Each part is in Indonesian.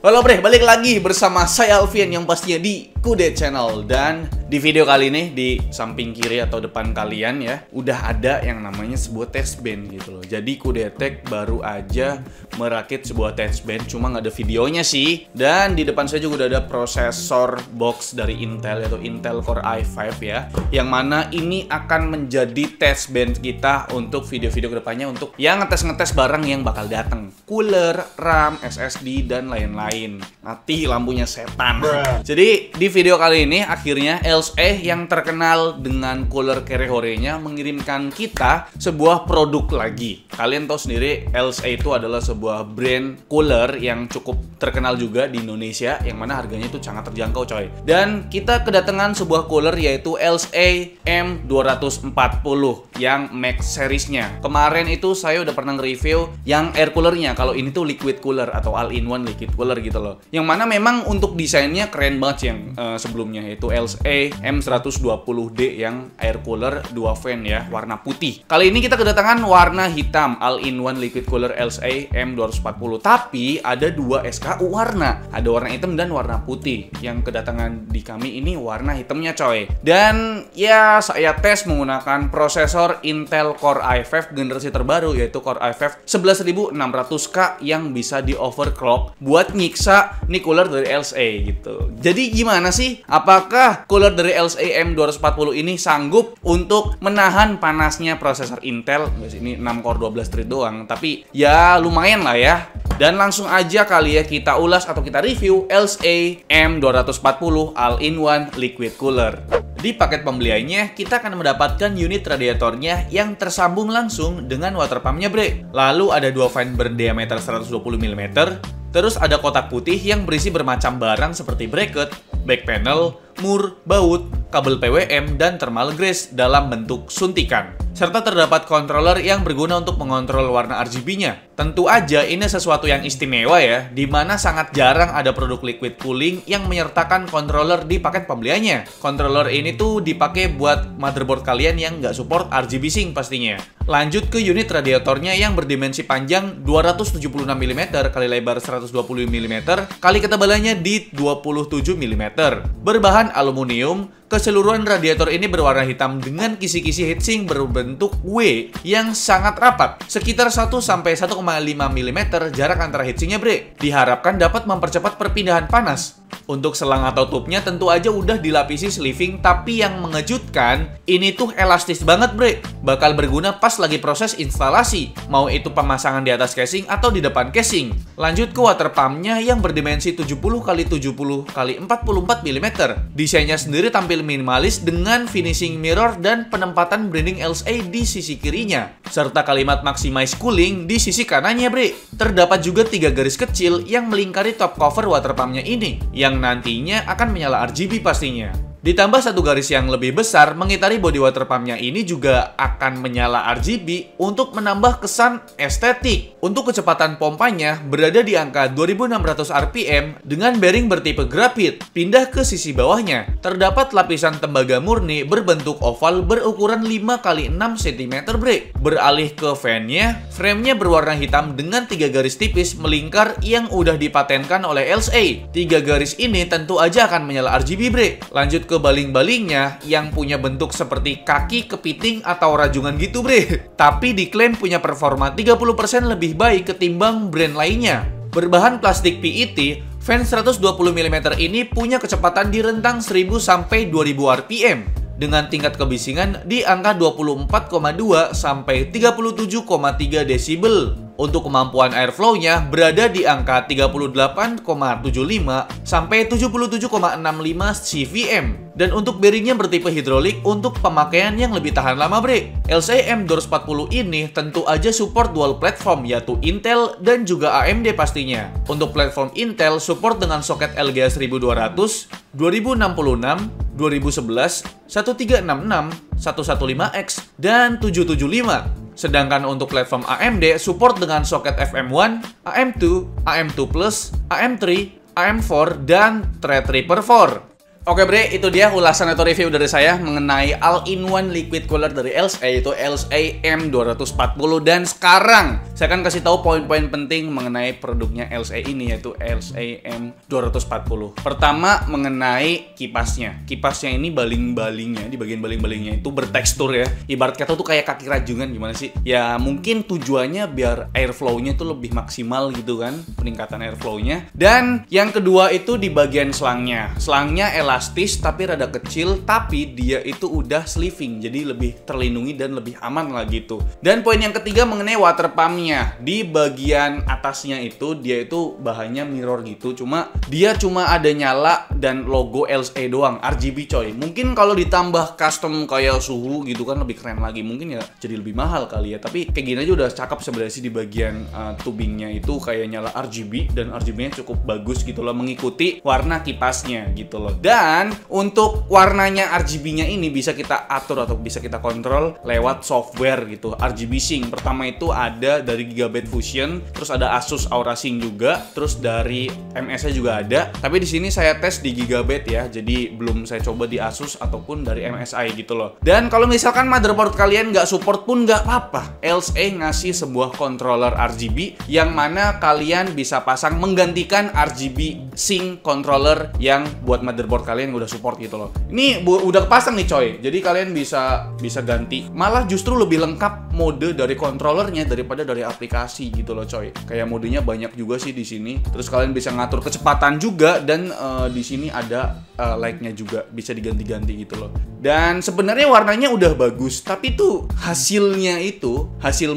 Halo bre, balik lagi bersama saya Alfian yang pastinya di Kudet Channel. Dan di video kali ini di samping kiri atau depan kalian ya, udah ada yang namanya sebuah test band gitu loh. Jadi Kudetek baru aja merakit sebuah test band, cuma nggak ada videonya sih. Dan di depan saya juga udah ada prosesor box dari Intel, yaitu Intel Core i5 ya, yang mana ini akan menjadi test band kita untuk video-video kedepannya, untuk yang ngetes-ngetes barang yang bakal datang, cooler, RAM, SSD, dan lain-lain. Mati lampunya setan. Jadi di video kali ini akhirnya LSE yang terkenal dengan cooler Kerehore-nya mengirimkan kita sebuah produk lagi. Kalian tahu sendiri LSE itu adalah sebuah brand cooler yang cukup terkenal juga di Indonesia, yang mana harganya itu sangat terjangkau coy. Dan kita kedatangan sebuah cooler yaitu LSE M240 yang Max seriesnya. Kemarin itu saya udah pernah nge-review yang air coolernya. Kalau ini tuh liquid cooler atau all-in-one liquid cooler gitu loh. Yang mana memang untuk desainnya keren banget yang sebelumnya, yaitu LSE M120D yang air cooler 2 fan ya, warna putih. Kali ini kita kedatangan warna hitam, all-in-one liquid cooler LSE M240. Tapi ada 2 SKU warna. Ada warna hitam dan warna putih. Yang kedatangan di kami ini warna hitamnya coy. Dan ya saya tes menggunakan prosesor Intel Core i5 generasi terbaru, yaitu Core i5 11600K yang bisa di overclock buat nyiksa nih cooler dari LSE gitu. Jadi gimana sih? Apakah cooler dari LSE M240 ini sanggup untuk menahan panasnya prosesor Intel? Guys, ini 6 core 12 thread doang, tapi ya lumayan lah ya. Dan langsung aja kali ya kita ulas atau kita review LSE M240 all-in-one liquid cooler. Di paket pembeliannya, kita akan mendapatkan unit radiatornya yang tersambung langsung dengan water pumpnya bre. Lalu ada 2 fan berdiameter 120 mm. Terus ada kotak putih yang berisi bermacam barang seperti bracket, back panel, mur, baut, kabel PWM, dan thermal grease dalam bentuk suntikan. Serta terdapat controller yang berguna untuk mengontrol warna RGB-nya. Tentu aja ini sesuatu yang istimewa ya, dimana sangat jarang ada produk liquid cooling yang menyertakan controller di paket pembeliannya. Controller ini tuh dipakai buat motherboard kalian yang nggak support RGB sync pastinya. Lanjut ke unit radiatornya yang berdimensi panjang 276 mm kali lebar 120 mm kali ketebalannya di 27 mm. Berbahan aluminium, keseluruhan radiator ini berwarna hitam dengan kisi-kisi heatsink berbentuk W yang sangat rapat, sekitar 1-1,5 mm jarak antara heatsinknya bre. Diharapkan dapat mempercepat perpindahan panas. Untuk selang atau tubnya tentu aja udah dilapisi sleeving, tapi yang mengejutkan ini tuh elastis banget bre. Bakal berguna pas lagi proses instalasi, mau itu pemasangan di atas casing atau di depan casing. Lanjut ke water pumpnya yang berdimensi 70x70x44 mm. Desainnya sendiri tampil minimalis dengan finishing mirror dan penempatan branding LSE di sisi kirinya, serta kalimat maximize cooling di sisi kanannya bre. Terdapat juga 3 garis kecil yang melingkari top cover water pumpnya ini, yang nantinya akan menyala RGB pastinya. Ditambah 1 garis yang lebih besar mengitari body water pumpnya ini juga akan menyala RGB untuk menambah kesan estetik. Untuk kecepatan pompanya berada di angka 2600 rpm dengan bearing bertipe grafit. Pindah ke sisi bawahnya, terdapat lapisan tembaga murni berbentuk oval berukuran 5x6 cm bre. Beralih ke fan-nya, frame-nya berwarna hitam dengan 3 garis tipis melingkar yang udah dipatenkan oleh LSE. 3 garis ini tentu aja akan menyala RGB bre. Lanjut ke baling-balingnya yang punya bentuk seperti kaki kepiting atau rajungan gitu bre. Tapi diklaim punya performa 30% lebih baik ketimbang brand lainnya. Berbahan plastik PET, fan 120 mm ini punya kecepatan di rentang 1000 sampai 2000 rpm dengan tingkat kebisingan di angka 24,2 sampai 37,3 desibel. Untuk kemampuan airflow-nya berada di angka 38,75 sampai 77,65 cvm. Dan untuk bearingnya bertipe hidrolik untuk pemakaian yang lebih tahan lama bre. LSE M240 ini tentu aja support dual platform, yaitu Intel dan juga AMD pastinya. Untuk platform Intel support dengan soket LGA 1200, 2066, 2011, 1366, 115X, dan 775. Sedangkan untuk platform AMD support dengan soket FM1, AM2, AM2+, AM3, AM4, dan Threadripper 4. Oke bre, itu dia ulasan atau review dari saya mengenai all-in-one liquid cooler dari LSA, yaitu LSA M240. Dan sekarang saya akan kasih tahu poin-poin penting mengenai produknya LSA ini, yaitu LSA M240. Pertama, mengenai kipasnya. Kipasnya ini baling-balingnya, di bagian baling-balingnya itu bertekstur ya. Ibarat kata tuh kayak kaki rajungan, gimana sih? Ya mungkin tujuannya biar airflow-nya tuh lebih maksimal gitu kan, peningkatan airflow-nya. Dan yang kedua itu di bagian selangnya. Selangnya elastis tapi rada kecil, tapi dia itu udah sleeving, jadi lebih terlindungi dan lebih aman lah gitu. Dan poin yang ketiga mengenai water pumpnya. Di bagian atasnya itu dia itu bahannya mirror gitu, dia cuma ada nyala dan logo LSA doang, RGB coy. Mungkin kalau ditambah custom kayak suhu gitu kan lebih keren lagi, mungkin ya jadi lebih mahal kali ya. Tapi kayak gini aja udah cakep sebenarnya sih. Di bagian tubingnya itu kayak nyala RGB, dan RGB-nya cukup bagus gitu loh, mengikuti warna kipasnya gitu loh. Dan untuk warnanya RGB-nya ini bisa kita atur atau bisa kita kontrol lewat software gitu, RGB Sync. Pertama itu ada dari Gigabyte Fusion, terus ada Asus Aura Sync juga, terus dari MS-nya juga ada. Tapi di sini saya tes di Gigabyte ya, jadi belum saya coba di Asus ataupun dari MSI gitu loh. Dan kalau misalkan motherboard kalian nggak support pun nggak apa-apa, LSA ngasih sebuah controller RGB yang mana kalian bisa pasang menggantikan RGB Sync controller yang buat motherboard kalian yang udah support gitu loh. Ini udah kepasang nih coy, jadi kalian bisa ganti. Malah justru lebih lengkap mode dari controllernya daripada dari aplikasi gitu loh coy. Kayak modenya banyak juga sih di sini. Terus kalian bisa ngatur kecepatan juga, dan di sini ada light-nya juga bisa diganti-ganti gitu loh. Dan sebenarnya warnanya udah bagus, tapi tuh hasil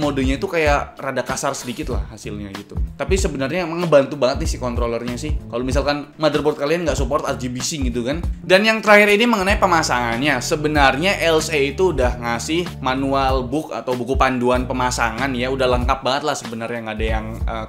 modenya itu kayak rada kasar sedikit lah hasilnya gitu. Tapi sebenarnya emang ngebantu banget nih si controllernya sih. Kalau misalkan motherboard kalian nggak support RGB Sync gitu kan. Dan yang terakhir ini mengenai pemasangannya. Sebenarnya LSA itu udah ngasih manual book atau buku panduan pemasangan ya, udah lengkap banget lah sebenarnya, nggak ada yang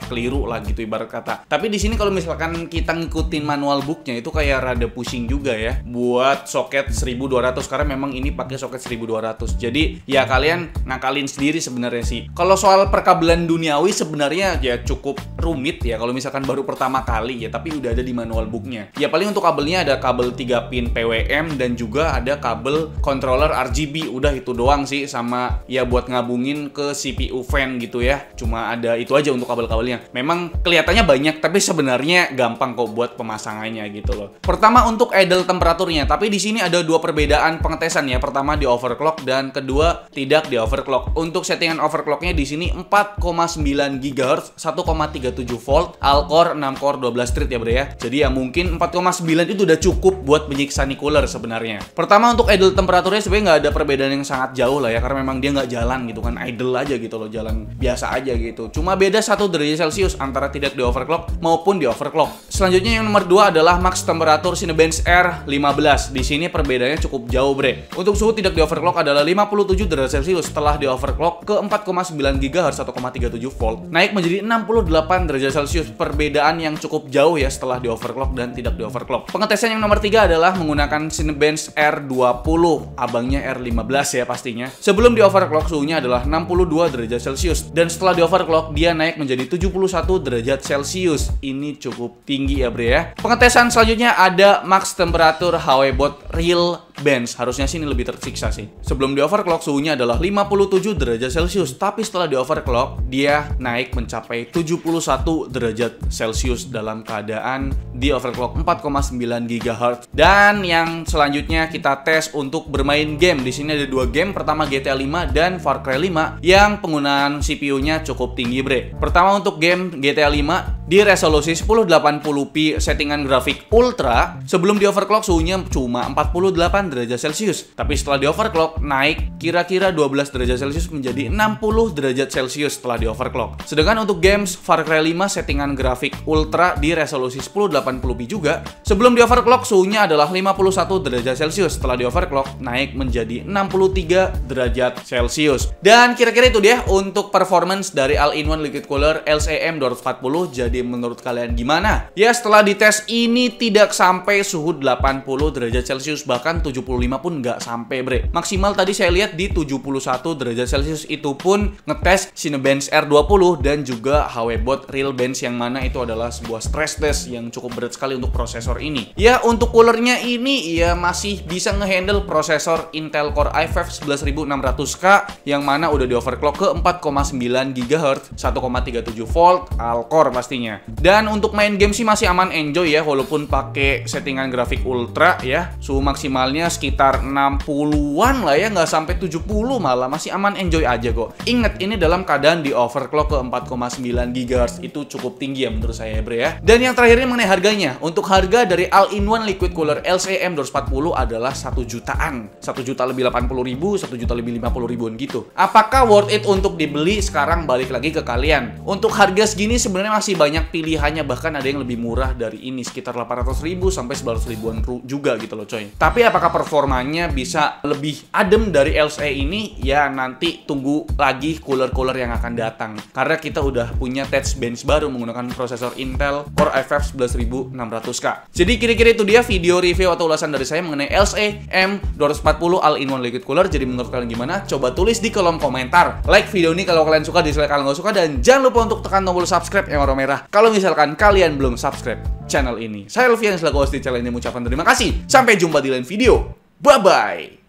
keliru lah gitu ibarat kata. Tapi di sini kalau misalkan kita ngikutin manual booknya itu kayak rada pusing juga ya buat soket 1200, karena memang ini pakai soket 1200. Jadi ya kalian ngakalin sendiri sebenarnya sih. Kalau soal perkabelan duniawi sebenarnya ya cukup rumit ya kalau misalkan baru pertama kali ya, tapi udah ada di manual booknya. Ya paling untuk kabelnya ada kabel 3 pin PWM dan juga ada kabel controller RGB. Udah itu doang sih, sama ya buat ngabungin ke CPU fan gitu ya. Cuma ada itu aja untuk kabel-kabelnya. Memang kelihatannya banyak, tapi sebenarnya gampang kok buat pemasangannya gitu loh. Pertama untuk idle temperaturnya, tapi di sini ada dua perbedaan pengetesan ya. Pertama di overclock dan kedua tidak di overclock. Untuk settingan overclocknya di sini 4,9 GHz, 1,37 volt, Alcore 6 core 12 thread ya bre ya. Jadi ya mungkin 4,9 itu udah cukup buat menyiksa nih cooler sebenarnya. Pertama untuk idle temperaturnya sebenarnya nggak ada perbedaan yang sangat jauh lah ya, karena memang dia nggak jalan gitu kan, idle aja gitu loh, jalan biasa aja gitu. Cuma beda 1 derajat Celcius antara tidak di overclock maupun di overclock. Selanjutnya yang nomor 2 adalah max temperatur Cinebench R15. Di sini perbedaannya cukup jauh bre. Untuk suhu tidak di overclock adalah 57 derajat Celcius, setelah di overclock ke 4,9 GHz 1,37 volt naik menjadi 68 derajat Celcius. Perbedaan yang cukup jauh ya setelah di overclock dan tidak di overclock. Pengetesan yang nomor 3 adalah menggunakan Cinebench R20, abangnya R15 ya pastinya. Sebelum di overclock suhunya adalah 62 derajat Celcius, dan setelah di overclock dia naik menjadi 71 derajat Celcius. Ini cukup tinggi ya bre ya. Pengetesan selanjutnya ada max temperatur HWBot Real Bench. Harusnya sini lebih tersiksa sih. Sebelum di overclock suhunya adalah 57 derajat Celcius, tapi setelah di overclock dia naik mencapai 71 derajat Celcius dalam keadaan di overclock 4,9 GHz. Dan yang selanjutnya kita tes untuk bermain game. Di sini ada 2 game. Pertama GTA 5 dan Far Cry 5 yang penggunaan CPU-nya cukup tinggi bre. Pertama untuk game GTA 5 di resolusi 1080p settingan grafik ultra. Sebelum di overclock suhunya cuma 48 derajat Celcius, tapi setelah di overclock naik kira-kira 12 derajat Celcius menjadi 60 derajat Celcius setelah di overclock. Sedangkan untuk games Far Cry 5 settingan grafik ultra di resolusi 1080p juga, sebelum di overclock suhunya adalah 51 derajat Celcius, setelah di overclock naik menjadi 63 derajat Celcius. Dan kira-kira itu dia untuk performance dari all-in-one liquid cooler LSA M240. Jadi menurut kalian gimana? Ya setelah dites ini tidak sampai suhu 80 derajat Celcius, bahkan 70 75 pun nggak sampai, bre. Maksimal tadi saya lihat di 71 derajat Celcius, itu pun ngetes Cinebench R20 dan juga HWBot Real Bench, yang mana itu adalah sebuah stress test yang cukup berat sekali untuk prosesor ini. Ya, untuk coolernya ini ya masih bisa ngehandle prosesor Intel Core i5 11600K yang mana udah di overclock ke 4,9 GHz, 1,37 volt, Alcore pastinya. Dan untuk main game sih masih aman, enjoy ya, walaupun pakai settingan grafik ultra ya. Suhu maksimalnya sekitar 60-an lah ya, nggak sampai 70 malah, masih aman, enjoy aja kok. Ingat, ini dalam keadaan di overclock ke 4,9 GHz, itu cukup tinggi ya menurut saya, bre ya. Dan yang terakhir mengenai harganya. Untuk harga dari All-in-One Liquid Cooler LCE M240 adalah 1 jutaan. 1 juta lebih 80.000, 1 juta lebih 50.000-an gitu. Apakah worth it untuk dibeli? Sekarang balik lagi ke kalian. Untuk harga segini sebenarnya masih banyak pilihannya, bahkan ada yang lebih murah dari ini, sekitar 800.000 sampai 900.000-an juga gitu loh coy. Tapi apakah performanya bisa lebih adem dari LCE ini? Ya nanti tunggu lagi cooler-cooler yang akan datang. Karena kita udah punya test bench baru menggunakan prosesor Intel Core i5 11600K. Jadi kira-kira itu dia video review atau ulasan dari saya mengenai LCE M240 All-in-One Liquid Cooler. Jadi menurut kalian gimana? Coba tulis di kolom komentar. Like video ini kalau kalian suka, dislike kalau nggak suka, dan jangan lupa untuk tekan tombol subscribe yang warna merah kalau misalkan kalian belum subscribe channel ini. Saya Alfian selaku host di channel ini mengucapkan terima kasih. Sampai jumpa di lain video. Bye bye.